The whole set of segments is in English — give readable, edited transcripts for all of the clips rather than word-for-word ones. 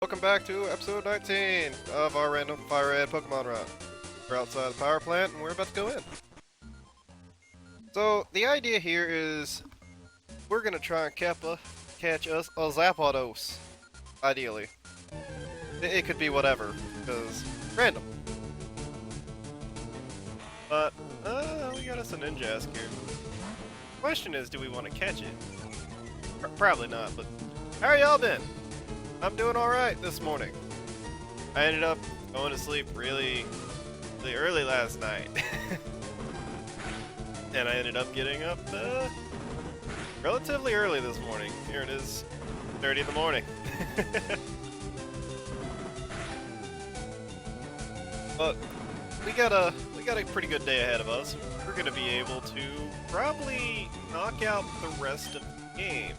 Welcome back to episode 19 of our random fire red Pokemon run. We're outside the power plant and we're about to go in. So the idea here is we're gonna try and catch us a Zapdos. Ideally. It could be whatever, because random. But we got us a Ninjask here. Question is, do we want to catch it? Probably not, but how y'all been? I'm doing alright this morning. I ended up going to sleep really early last night. And I ended up getting up relatively early this morning. Here it is, 30 in the morning. But we got a pretty good day ahead of us. We're gonna be able to probably knock out the rest of the game.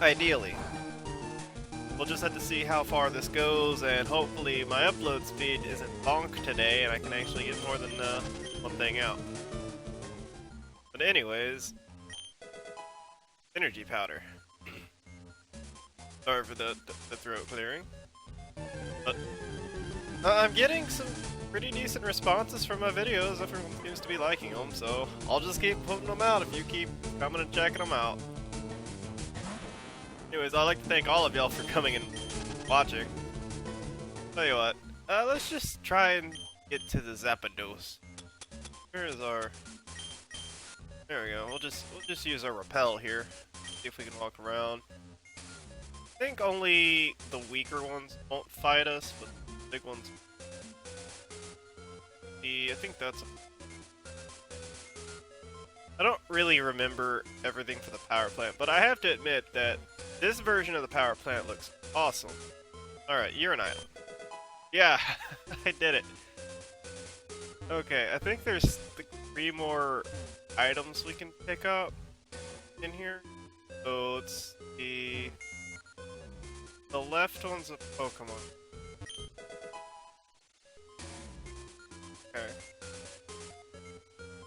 Ideally. We'll just have to see how far this goes, and hopefully my upload speed isn't bonk today and I can actually get more than one thing out. But anyways, energy powder. Sorry for the throat clearing. But I'm getting some pretty decent responses from my videos. Everyone seems to be liking them, so I'll just keep putting them out if you keep coming and checking them out. Anyways, I'd like to thank all of y'all for coming and watching. Tell you what, let's just try and get to the Zapdos. Where is our... There we go. We'll just use our repel here. See if we can walk around. I think only the weaker ones won't fight us, but the big ones. I think that's. I don't really remember everything for the power plant, but I have to admit that this version of the power plant looks awesome. Alright, you're an item. Yeah, I did it. Okay, I think there's 3 more items we can pick up in here. So let's see. The left one's a Pokemon. Okay.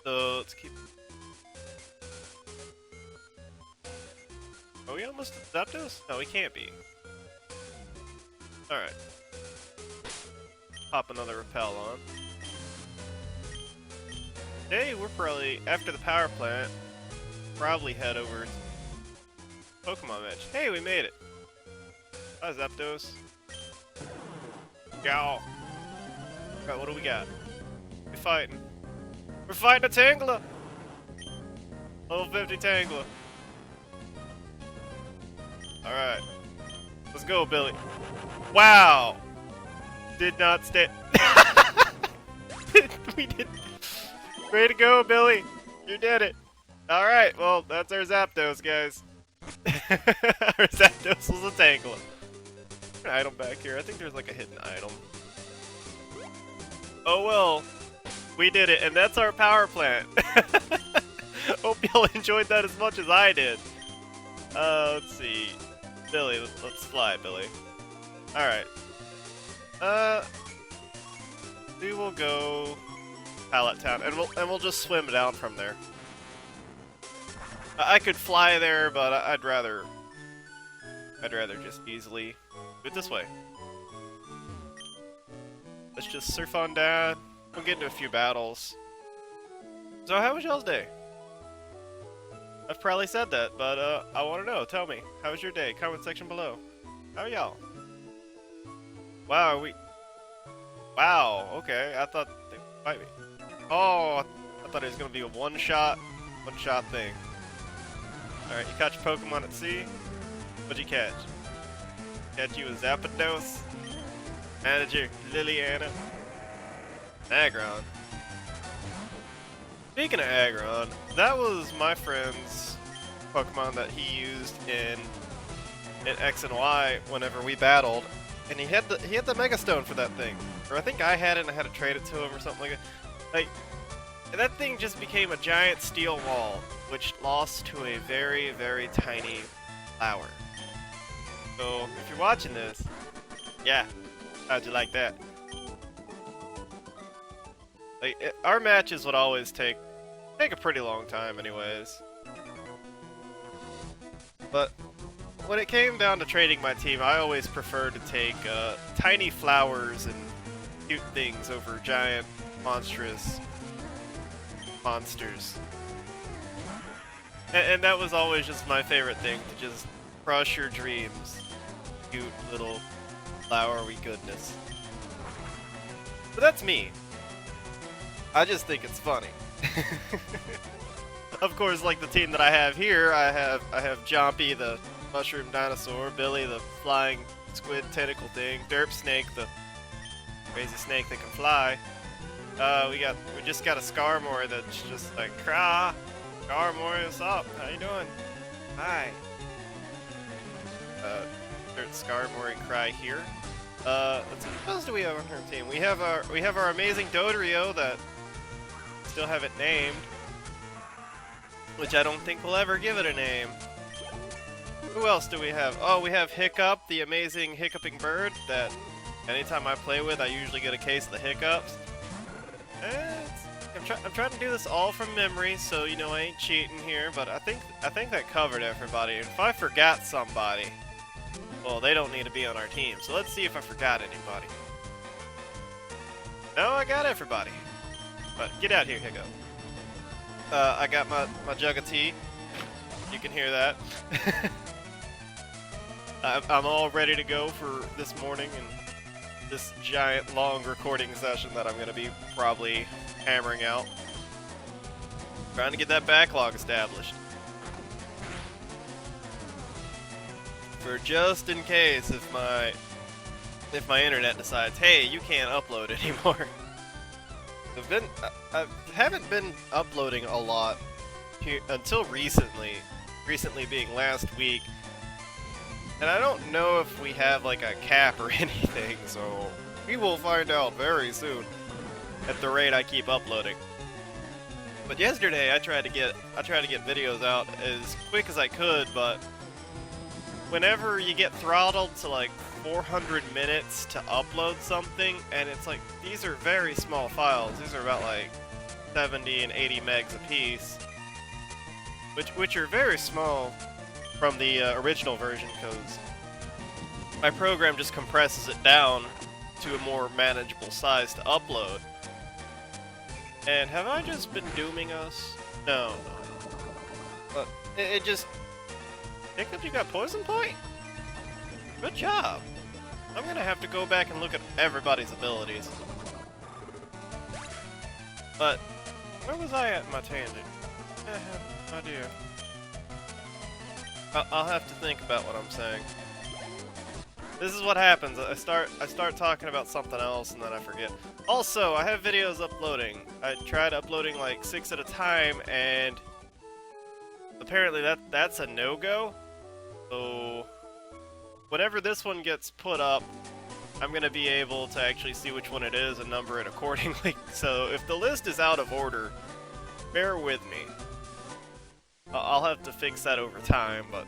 So let's keep. Are we almost at Zapdos? No, we can't be. Alright. Pop another repel on. Hey, we're probably, after the power plant, probably head over to Pokemon match. Hey, we made it! Hi, Zapdos. Yow! Alright, what do we got? We're fighting. We're fighting a Tangela! Level 50 Tangela. Alright. Let's go, Billy. Wow! Did not stay. We did. Way to go, Billy! You did it! Alright, well, that's our Zapdos, guys. Our Zapdos was a Tangela. An item back here. I think there's like a hidden item. Oh well. We did it, and that's our power plant. Hope y'all enjoyed that as much as I did. Let's see. Billy, let's fly, Billy. Alright. We will go Pallet Town, and we'll just swim down from there. I could fly there, but I'd rather just easily do it this way. Let's just surf on down. We'll get into a few battles. So how was y'all's day? I've probably said that, but I want to know. Tell me, how was your day? Comment section below. How are y'all? Wow, Wow, okay. I thought they would fight me. Oh, I thought it was gonna be a one-shot thing. Alright, you caught your Pokemon at sea. What'd you catch? Catch you a Zapdos? Manager Liliana? Aggron. Speaking of Aggron, that was my friend's Pokemon that he used in X and Y whenever we battled, and he had the Mega Stone for that thing. Or I think I had it and I had to trade it to him or something like that. Like, that thing just became a giant steel wall, which lost to a very, very tiny flower. So, if you're watching this, yeah, how'd you like that? Like, our matches would always take a pretty long time anyways. But when it came down to trading my team, I always preferred to take tiny flowers and cute things over giant, monstrous monsters. And that was always just my favorite thing, to just crush your dreams. Cute little flowery goodness. But that's me. I just think it's funny. Of course, like the team that I have here, I have Jompy, the mushroom dinosaur, Billy, the flying squid tentacle thing, Derp Snake, the crazy snake that can fly. We just got a Skarmory that's just like, Krah! Skarmory, what's up? How you doing? Hi. There's Skarmory and Cry here. Let's see, what else do we have on our team? We have our amazing Dodrio that still haven't named, which I don't think we'll ever give it a name. Who else do we have? Oh, we have Hiccup, the amazing hiccuping bird that anytime I play with, I usually get a case of the hiccups. I'm trying to do this all from memory, so you know I ain't cheating here. But I think that covered everybody. And if I forgot somebody, well, they don't need to be on our team. So let's see if I forgot anybody. No, I got everybody. But get out here, Hiccup. I got my jug of tea. You can hear that. I'm all ready to go for this morning and this giant long recording session that I'm going to be probably hammering out. Trying to get that backlog established. For just in case if my internet decides, hey, you can't upload anymore. I haven't been uploading a lot here until recently. Recently being last week. And I don't know if we have like a cap or anything, so we will find out very soon at the rate I keep uploading. But yesterday I tried to get videos out as quick as I could, but whenever you get throttled to like 400 minutes to upload something, and it's like, these are very small files. These are about like 70 and 80 megs a piece, which are very small from the original version, because my program just compresses it down to a more manageable size to upload. And have I just been dooming us? No. But it just... Hiccup, you got Poison Point? Good job. I'm gonna have to go back and look at everybody's abilities. But, where was I at in my tangent? I have no idea. I'll have to think about what I'm saying. This is what happens. I start talking about something else and then I forget. Also, I have videos uploading. I tried uploading like 6 at a time, and apparently that's a no-go. So whenever this one gets put up, I'm gonna be able to actually see which one it is and number it accordingly. So if the list is out of order, bear with me. I'll have to fix that over time, but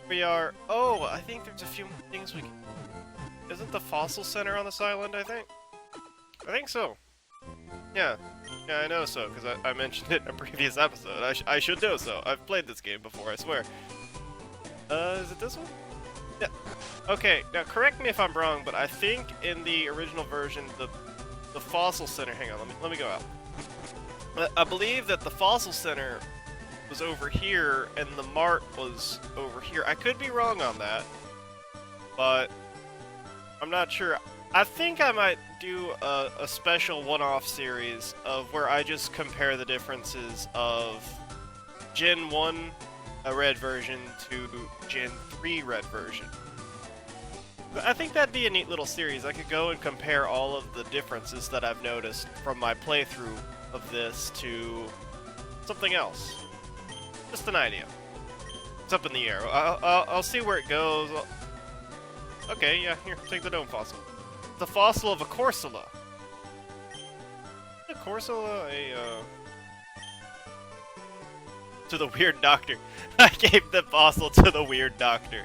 we are... Oh, I think there's a few things we can... Isn't the Fossil Center on this island, I think? I think so. Yeah, I know so, because I mentioned it in a previous episode. I should know so. I've played this game before, I swear. Is it this one? Yeah. Okay, now correct me if I'm wrong, but I think in the original version, the Fossil Center... Hang on, let me go out. I believe that the Fossil Center was over here, and the Mart was over here. I could be wrong on that, but I'm not sure. I think I might do a special one-off series of where I just compare the differences of Gen 1 red version to Gen 3 red version. I think that'd be a neat little series. I could go and compare all of the differences that I've noticed from my playthrough of this to something else. Just an idea. It's up in the air. I'll see where it goes. Okay, yeah, here, take the dome fossil. The fossil of a Corsola. A Corsola, to the weird doctor. I gave the fossil to the weird doctor.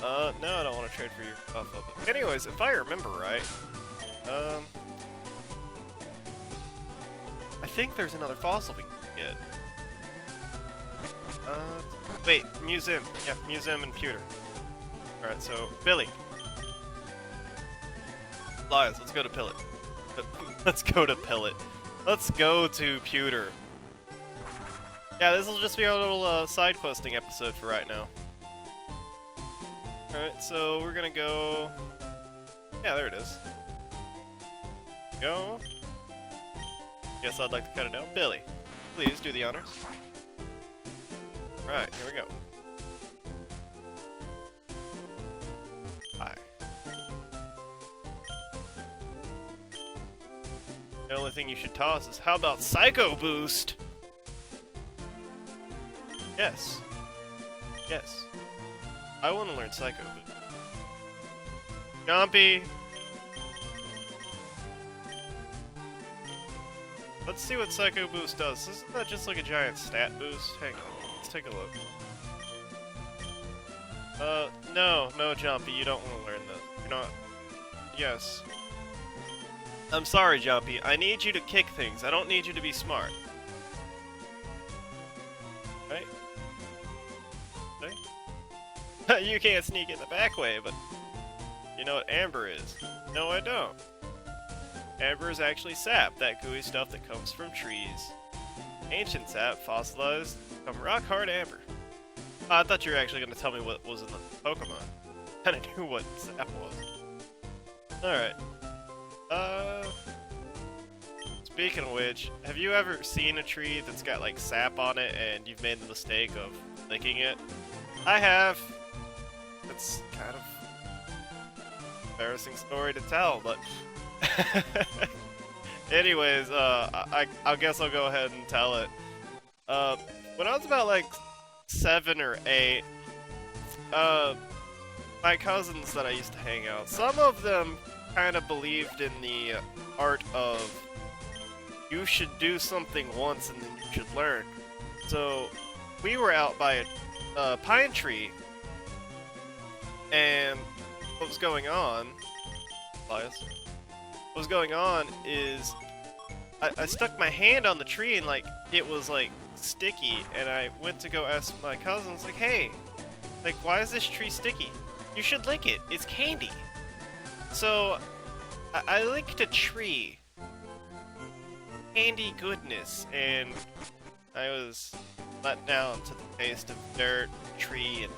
No, I don't want to trade for your fossil. Anyways, if I remember right, I think there's another fossil we can get. Wait, Museum. Yeah, Museum and Pewter. Alright, so, Billy. Lions, let's go to Pillet. Let's go to Pillet. Let's go to Pewter. Yeah, this will just be our little side questing episode for right now. Alright, so we're gonna go... Yeah, there it is. Go. Guess I'd like to cut it down. Billy, please do the honors. Right, here we go. Hi. The only thing you should toss is, how about Psycho Boost? Yes. Yes. I want to learn Psycho Boost. Jumpy! Let's see what Psycho Boost does. Isn't that just like a giant stat boost? Hang on, let's take a look. No, Jumpy, you don't want to learn that. You're not... Yes. I'm sorry, Jumpy. I need you to kick things. I don't need you to be smart. Right? Right? You can't sneak in the back way, but... You know what Amber is? No, I don't. Amber is actually sap, that gooey stuff that comes from trees. Ancient sap, fossilized, from rock-hard amber. Oh, I thought you were actually going to tell me what was in the Pokemon. I kinda knew what sap was. Alright. Speaking of which, have you ever seen a tree that's got like sap on it and you've made the mistake of licking it? I have. It's kind of embarrassing story to tell, but anyways, I guess I'll go ahead and tell it. When I was about like 7 or 8, my cousins that I used to hang out, some of them kind of believed in the art of you should do something once and then you should learn. So we were out by a pine tree, and what was going on, Elias? What was going on is I stuck my hand on the tree and like it was like sticky, and I went to go ask my cousins like, hey, like why is this tree sticky? You should lick it. It's candy. So I licked a tree. Candy goodness, and I was let down to the taste of dirt, tree, and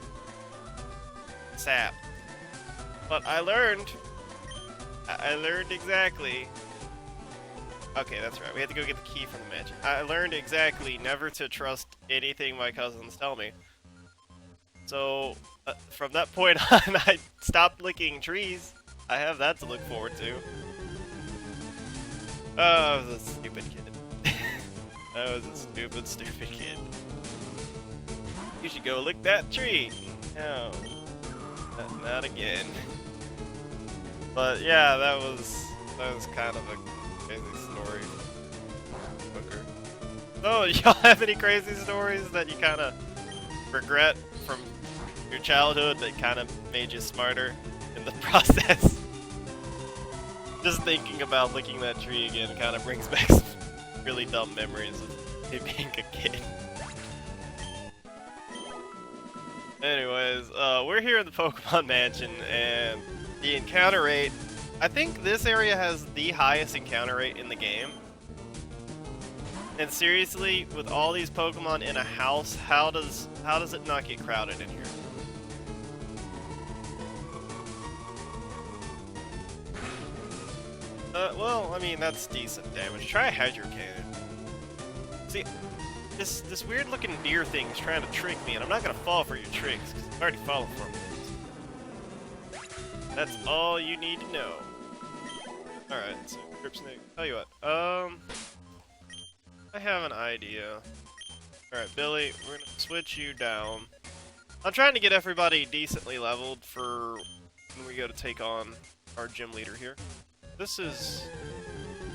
sap. But I learned exactly. Okay, that's right. We had to go get the key from the mansion. I learned exactly never to trust anything my cousins tell me. So from that point on, I stopped licking trees. I have that to look forward to. Oh, I was a stupid kid. I was a stupid kid. You should go lick that tree. No, not again. But yeah, that was kind of a crazy story. Okay. Oh, y'all have any crazy stories that you kind of regret from your childhood that kind of made you smarter in the process? Just thinking about licking that tree again kind of brings back some really dumb memories of me being a kid. Anyways, we're here in the Pokemon Mansion, and the encounter rate, I think this area has the highest encounter rate in the game. And seriously, with all these Pokemon in a house, how does it not get crowded in here? Well, I mean, that's decent damage. Try a Hydro Cannon. See, this weird looking deer thing is trying to trick me, and I'm not gonna fall for your tricks, because I've already fallen for them. That's all you need to know. Alright, so Grip Snake. Tell you what, I have an idea. Alright, Billy, we're gonna switch you down. I'm trying to get everybody decently leveled for when we go to take on our gym leader here. This is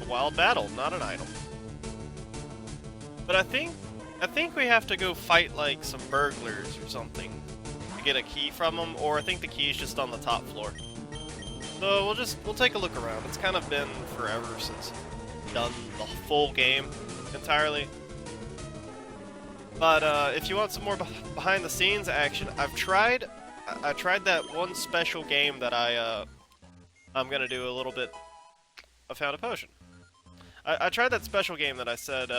a wild battle, not an idol. But I think we have to go fight like some burglars or something to get a key from them, or I think the key is just on the top floor. So we'll take a look around. It's kind of been forever since I've done the full game entirely. But if you want some more behind the scenes action, I tried that one special game that I'm gonna do a little bit of Found a Potion. I tried that special game that I said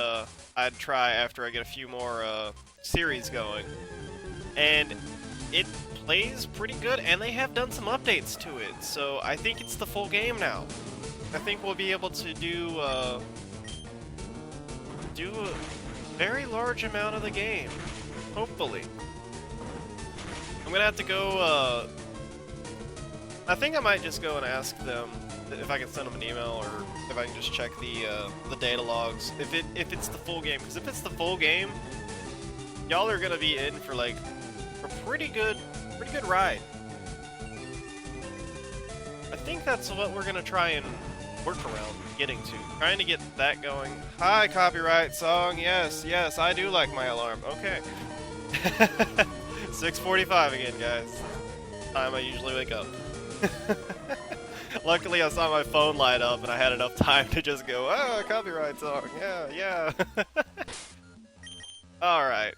I'd try after I get a few more series going, and it plays pretty good, and they have done some updates to it, so I think it's the full game now. I think we'll be able to do a very large amount of the game, hopefully. I'm gonna have to go, I think I might just go and ask them if I can send them an email, or if I can just check the data logs, if it's the full game, because if it's the full game, y'all are gonna be in for like a pretty good ride. I think that's what we're gonna try and work around getting to. Trying to get that going. Hi, copyright song. Yes, I do like my alarm. Okay. 6:45 again, guys. Time I usually wake up. Luckily, I saw my phone light up and I had enough time to just go, oh, copyright song. Yeah. Alright,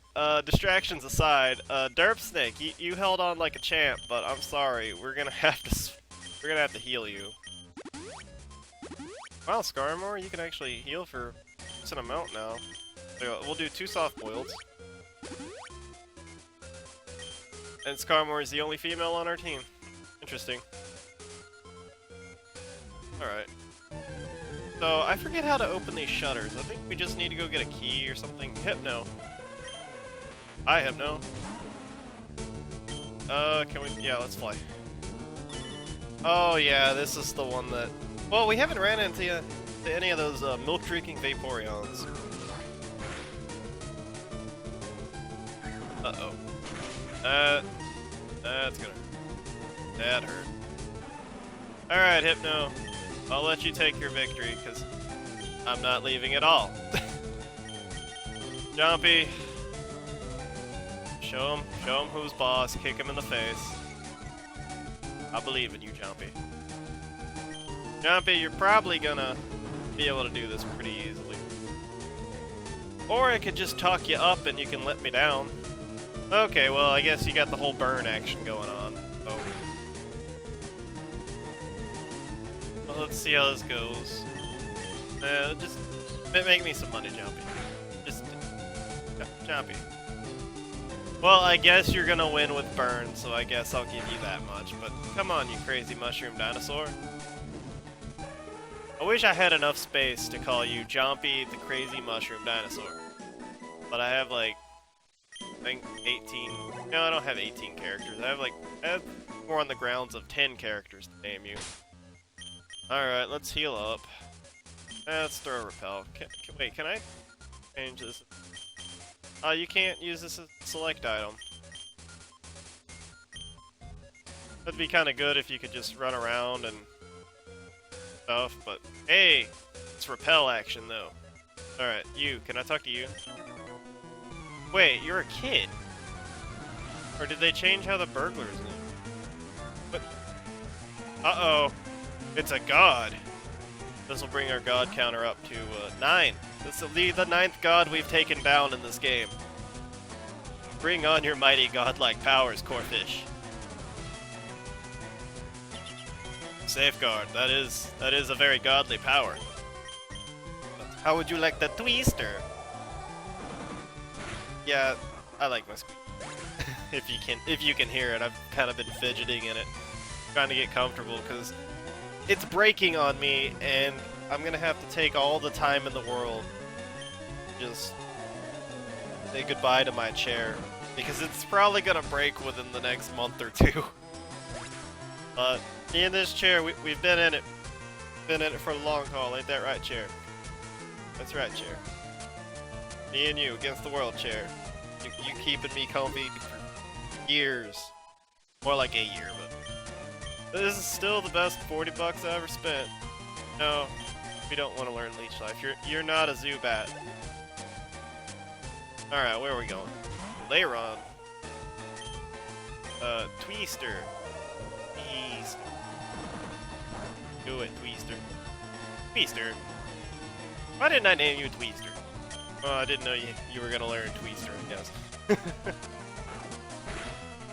distractions aside, Derp Snake, you held on like a champ, but I'm sorry, we're gonna have to heal you. Wow, Skarmory, you can actually heal for a decent amount now. So we'll do 2 soft boiled. And Skarmory is the only female on our team. Interesting. Alright. So, I forget how to open these shutters. I think we just need to go get a key or something. Hypno. Hi, Hypno. Can we... Yeah, let's fly. Oh, yeah, this is the one that... Well, we haven't ran into any of those milk-drinking Vaporeons. Uh-oh. That's gonna... That hurt. Alright, Hypno. I'll let you take your victory, because I'm not leaving at all. Jumpy. Show him who's boss, kick him in the face. I believe in you, Jumpy. Jumpy, you're probably gonna be able to do this pretty easily. Or I could just talk you up and you can let me down. Okay, well, I guess you got the whole burn action going on. So. Well, let's see how this goes. Just make me some money, Jumpy. Just... Jumpy. Well, I guess you're gonna win with burn, so I guess I'll give you that much. But come on, you crazy mushroom dinosaur. I wish I had enough space to call you Jumpy the crazy mushroom dinosaur. But I have like, I think 18, no, I don't have 18 characters. I have more on the grounds of 10 characters to name you. Alright, let's heal up. Let's throw a repel. Wait, can I change this? Oh, you can't use this as a select item. That'd be kind of good if you could just run around and stuff, but hey, it's repel action though. Alright, can I talk to you? Wait, you're a kid. Or did they change how the burglars look? But, uh-oh, it's a god. This will bring our god counter up to 9. This will be the 9th god we've taken down in this game. Bring on your mighty godlike powers, Corphish. Safeguard, that is a very godly power. How would you like the twister? Yeah, I like my squeak. if you can hear it, I've kind of been fidgeting in it, trying to get comfortable because it's breaking on me, and I'm gonna have to take all the time in the world to just say goodbye to my chair because it's probably gonna break within the next month or 2. But me and this chair, we've been in it. Been in it for a long haul, ain't that right, chair? That's right, chair. Me and you against the world, chair. You keeping me comfy for years. More like a year, but this is still the best 40 bucks I ever spent. No, we don't want to learn Leech Life. You're not a Zubat. Alright, where are we going? Lairon. Twister. Do it, Twister. Twister? Why didn't I name you Twister? Oh, I didn't know you were gonna learn Tweester, I guess.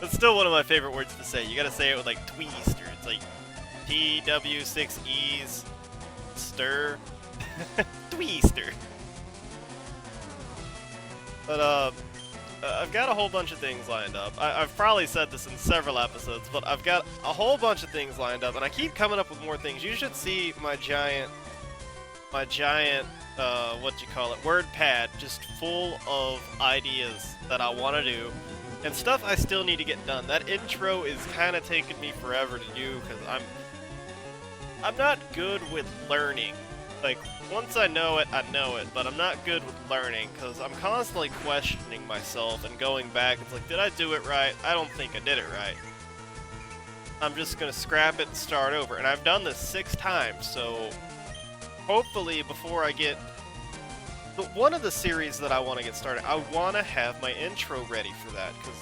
That's still one of my favorite words to say. You gotta say it with like Tweester. It's like TW6Es stir. Tweester. But I've got a whole bunch of things lined up. I've probably said this in several episodes, but I've got a whole bunch of things lined up, and I keep coming up with more things. You should see my giant, what you call it, word pad, just full of ideas that I want to do, and stuff I still need to get done. That intro is kind of taking me forever to do, because I'm not good with learning. Like, once I know it, but I'm not good with learning, because I'm constantly questioning myself and going back. It's like, did I do it right? I don't think I did it right. I'm just gonna scrap it and start over, and I've done this 6 times, so hopefully before I get... But one of the series that I want to get started, I want to have my intro ready for that, because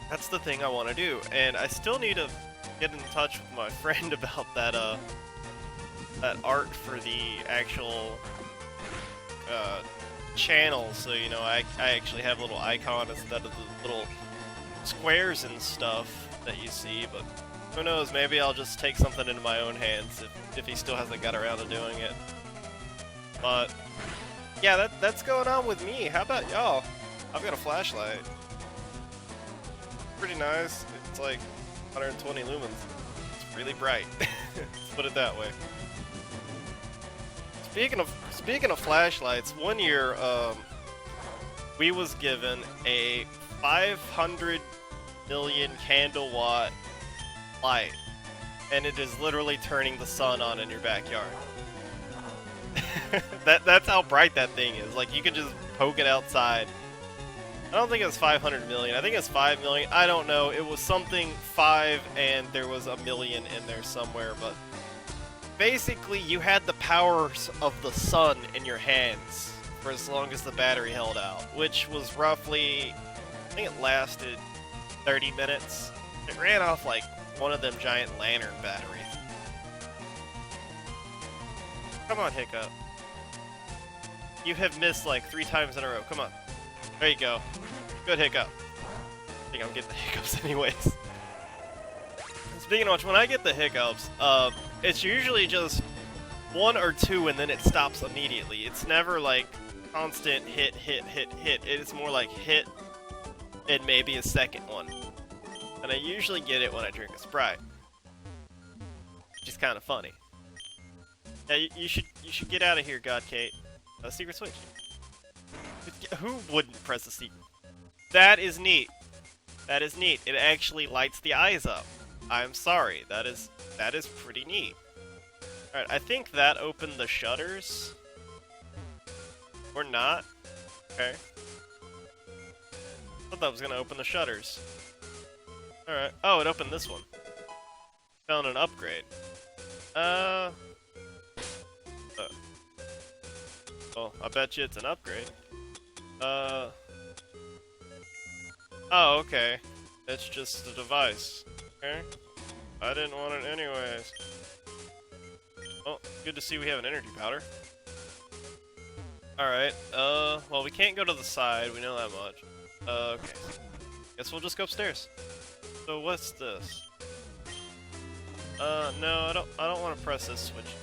that's the thing I want to do, and I still need to get in touch with my friend about that art for the actual channel, so you know I actually have a little icon instead of the little squares and stuff that you see. But who knows, maybe I'll just take something into my own hands if he still hasn't got around to doing it. But yeah, that's going on with me. How about y'all? I've got a flashlight. Pretty nice. It's like 120 lumens. It's really bright. Let's put it that way. Speaking of flashlights, one year we was given a 500 million candle watt light, and it is literally turning the sun on in your backyard. That's how bright that thing is. Like, you can just poke it outside. I don't think it was 500 million. I think it's 5 million. I don't know. It was something 5 and there was a million in there somewhere, but basically, you had the powers of the sun in your hands for as long as the battery held out, which was roughly, I think it lasted 30 minutes. It ran off like one of them giant lantern batteries. Come on, Hiccup. You have missed like 3 times in a row. Come on. There you go. Good Hiccup. I think I'm getting the hiccups anyways. Speaking of which, when I get the hiccups, it's usually just 1 or 2 and then it stops immediately. It's never like constant hit, hit, hit, hit. It's more like hit and maybe a second one. And I usually get it when I drink a Sprite, which is kind of funny. Yeah, you should get out of here, God Kate. Secret switch. Who wouldn't press the secret? That is neat. That is neat. It actually lights the eyes up. I'm sorry, that is pretty neat. Alright, I think that opened the shutters. Or not. Okay. I thought that was gonna open the shutters. Alright. Oh, it opened this one. Found an upgrade. Well, I bet you it's an upgrade. Oh, okay. It's just a device. Okay. I didn't want it anyways. Well, good to see we have an energy powder. Alright, well, we can't go to the side, we know that much. Okay. Guess we'll just go upstairs. So what's this? No, I don't want to press this switch.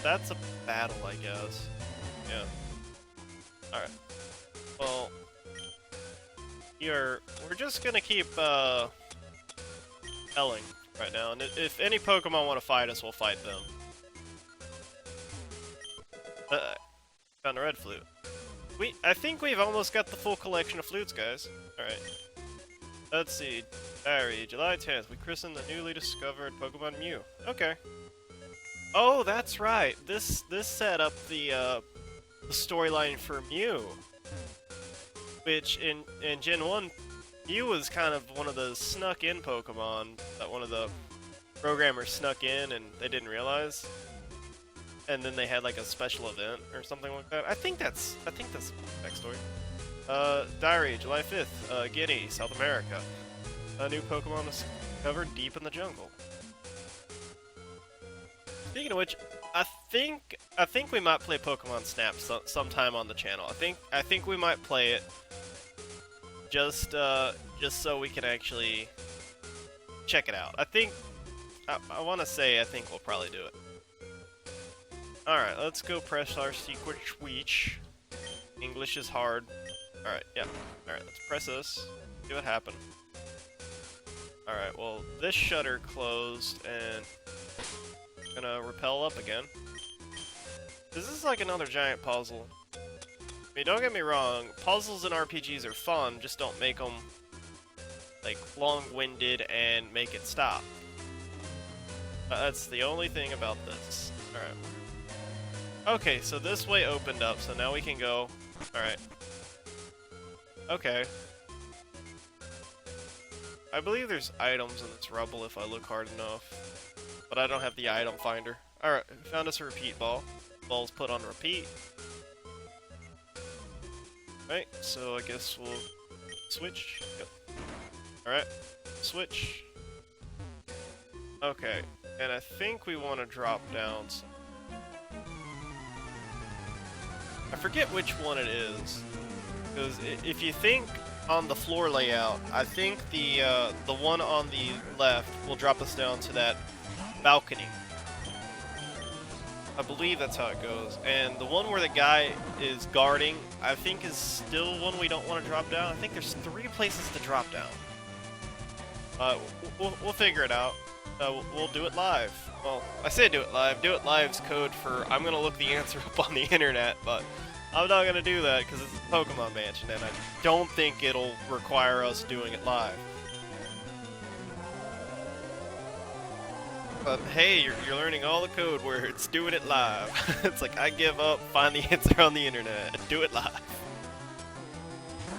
That's a battle, I guess. Yeah. Alright. Well, we're just gonna keep, Elling right now, and if any Pokemon want to fight us, we'll fight them. Found a red flute. I think we've almost got the full collection of flutes, guys. Alright. Let's see. Diary, July 10th, we christened the newly discovered Pokemon Mew. Okay. Oh, that's right. This set up the storyline for Mew. Which, in Gen 1, Mew was kind of one of the snuck-in Pokemon that one of the programmers snuck in and they didn't realize. And then they had like a special event or something like that. I think that's the backstory. Diary, July 5th, Guinea, South America. A new Pokemon discovered deep in the jungle. Speaking of which, I think we might play Pokemon Snap sometime on the channel. I think we might play it just so we can actually check it out. I want to say I think we'll probably do it. All right, let's go press our secret switch. English is hard. All right, yeah. All right, let's press this. See what happened. All right, well, this shutter closed, and I'm gonna repel up again. This is like another giant puzzle. I mean, don't get me wrong, puzzles in RPGs are fun, just don't make them, like, long-winded and make it stop. That's the only thing about this. Alright. Okay, so this way opened up, so now we can go. Alright. Okay. I believe there's items in this rubble if I look hard enough. But I don't have the item finder. Alright, found us a repeat ball. Ball's put on repeat. Right, so I guess we'll switch. Yep. Alright, switch. Okay, and I think we want to drop down. I forget which one it is. Because if you think on the floor layout, I think the one on the left will drop us down to that balcony. I believe that's how it goes. And the one where the guy is guarding, I think is still one we don't want to drop down. I think there's 3 places to drop down. We'll figure it out. We'll do it live. Well, I say do it live. Do it live's code for I'm gonna look the answer up on the internet, but I'm not gonna do that because it's a Pokemon Mansion, and I don't think it'll require us doing it live. But hey, you're learning all the code words, doing it live. It's like, I give up, find the answer on the internet, do it live.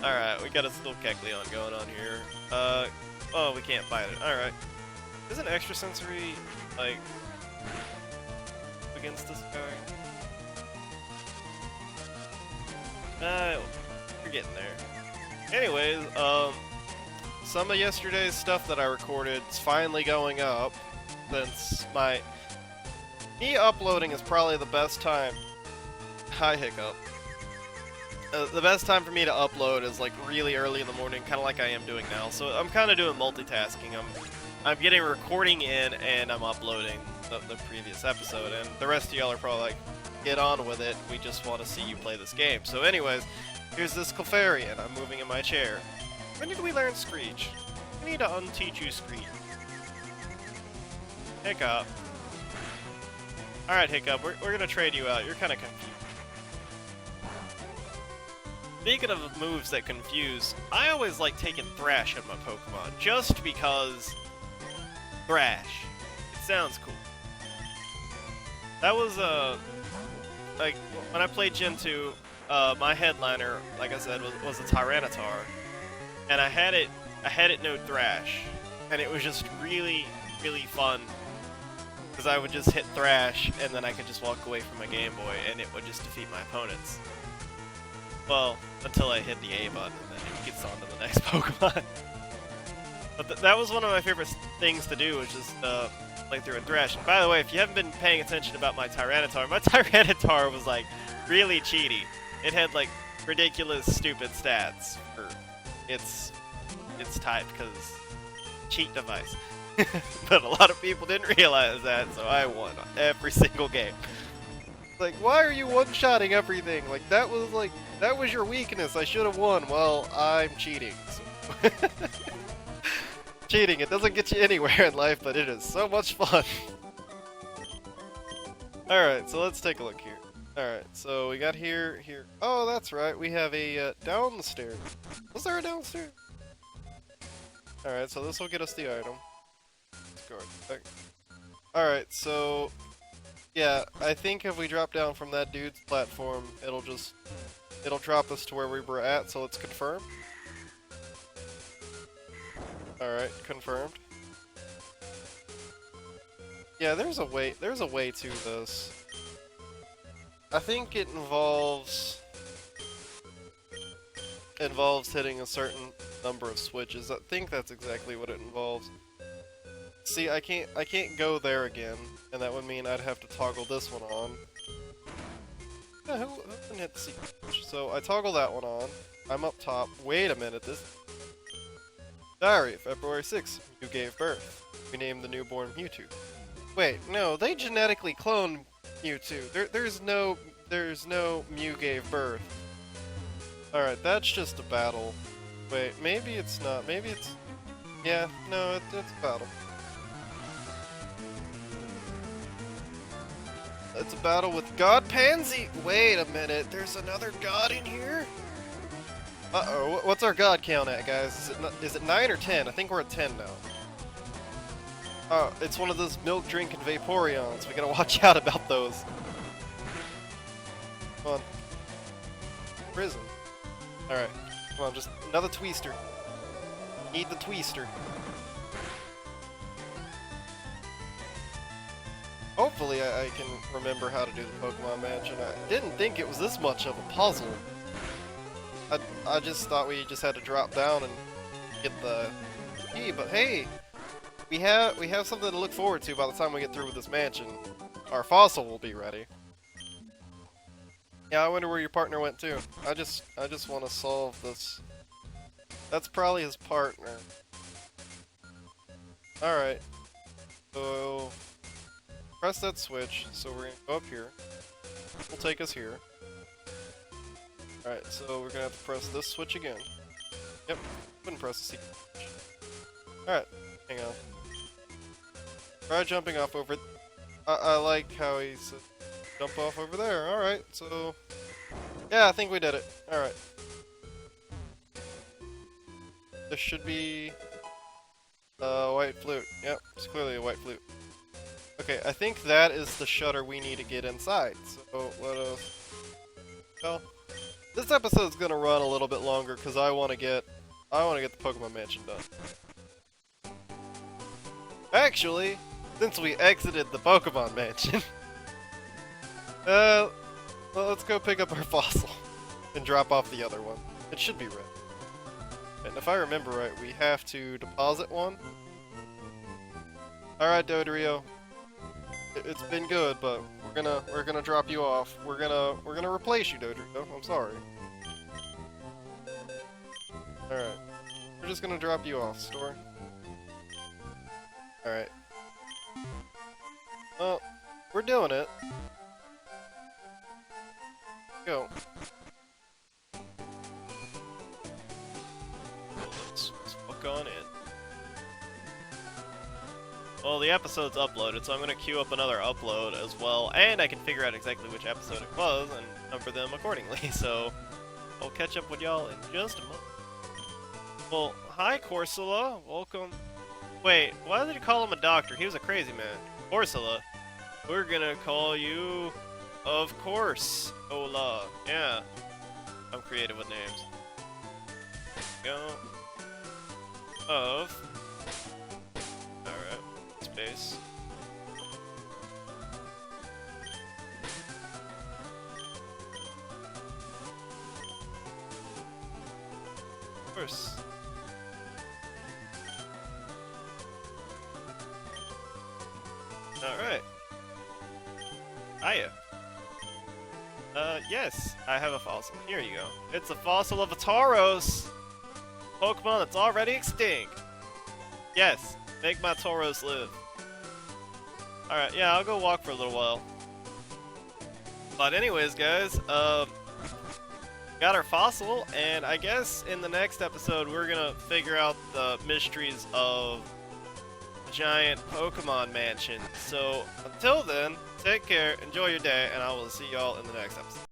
Alright, we got a still Kecleon going on here. Oh, we can't fight it. Alright. Isn't extrasensory, like, against this guy? You're getting there. Anyways, some of yesterday's stuff that I recorded is finally going up. Since me uploading is probably the best time. Hi, Hiccup. The best time for me to upload is like really early in the morning, kind of like I am doing now. So I'm kind of doing multitasking. I'm getting recording in and I'm uploading the previous episode, and the rest of y'all are probably like, get on with it. We just want to see you play this game. So, anyways, here's this Clefairy, I'm moving in my chair. When did we learn Screech? I need to unteach you Screech. Hiccup. Alright, Hiccup, we're gonna trade you out. You're kinda confused. Speaking of moves that confuse, I always like taking Thrash at my Pokemon, just because Thrash. It sounds cool. That was, like, when I played Gen 2, my headliner, like I said, was a Tyranitar. And I had it know Thrash. And it was just really, really fun. Because I would just hit Thrash, and then I could just walk away from my Game Boy, and it would just defeat my opponents. Well, until I hit the A button, and then it gets on to the next Pokemon. But that was one of my favorite things to do, was just play through a Thrash. And by the way, if you haven't been paying attention about my Tyranitar was, like, really cheaty. It had, like, ridiculous, stupid stats for its type, because cheat device. But a lot of people didn't realize that, so I won every single game. Like, why are you one-shotting everything? Like, that was your weakness. I should have won. Well, I'm cheating. So. Cheating, it doesn't get you anywhere in life, but it is so much fun. Alright, so let's take a look here. Alright, so we got here. Oh, that's right. We have a downstairs. Was there a downstairs? Alright, so this will get us the item. Alright, so yeah, I think if we drop down from that dude's platform, it'll drop us to where we were at, so let's confirm. Alright, confirmed. Yeah, there's a way to this. I think it involves hitting a certain number of switches. I think that's exactly what it involves. See, I can't go there again, and that would mean I'd have to toggle this one on. Yeah, who can hit the secret switch? So I toggle that one on. I'm up top. Wait a minute, this... Diary, February 6th. You gave birth. We named the newborn Mewtwo. Wait, no, they genetically cloned Mewtwo. There's no Mew gave birth. Alright, that's just a battle. Wait, maybe it's not. Maybe it's... Yeah, no, it's a battle. It's a battle with God Pansy! Wait a minute, there's another god in here? Uh-oh, what's our god count at, guys? Is it 9 or 10? I think we're at 10 now. Oh, it's one of those milk-drinking Vaporeons. We gotta watch out about those. Come on. Prison. Alright, come on, just another Twister. Need the Twister. Hopefully I can remember how to do the Pokemon Mansion. I didn't think it was this much of a puzzle. I just thought we just had to drop down and get the key, but hey! We have something to look forward to by the time we get through with this mansion. Our fossil will be ready. Yeah, I wonder where your partner went to. I just want to solve this. That's probably his partner. Alright. So press that switch, so we're gonna go up here. Will take us here. Alright, so we're gonna have to press this switch again. Yep, couldn't press the secret switch. Alright, hang on. Try jumping off over it. I like how he said jump off over there. Alright, so... Yeah, I think we did it. Alright. This should be... white flute. Yep, it's clearly a white flute. Okay, I think that is the shutter we need to get inside. So, let us... Well, this episode's gonna run a little bit longer because I want to get the Pokemon Mansion done. Actually, since we exited the Pokemon Mansion, well, let's go pick up our fossil and drop off the other one. It should be red. And if I remember right, we have to deposit one. All right, Dodrio. It's been good, but we're gonna drop you off. We're gonna replace you, Dodrio. I'm sorry. All right, we're just gonna drop you off, store. All right. Well, we're doing it. Go. Let's walk on in. Well, the episode's uploaded, so I'm going to queue up another upload as well, and I can figure out exactly which episode it was and number them accordingly, so I'll catch up with y'all in just a moment. Well, hi Corsola, welcome. Wait, why did you call him a doctor? He was a crazy man. Corsola, we're gonna call you, of course, Ola. Yeah, I'm creative with names. Go. Of. Alright. Space. Of course. Alright. Hiya. Yes, I have a fossil. Here you go. It's a fossil of a Tauros! Pokemon that's already extinct. Yes, make my Tauros live. Alright, yeah, I'll go walk for a little while. But anyways, guys, got our fossil, and I guess in the next episode we're gonna figure out the mysteries of the giant Pokemon Mansion. So, until then, take care, enjoy your day, and I will see y'all in the next episode.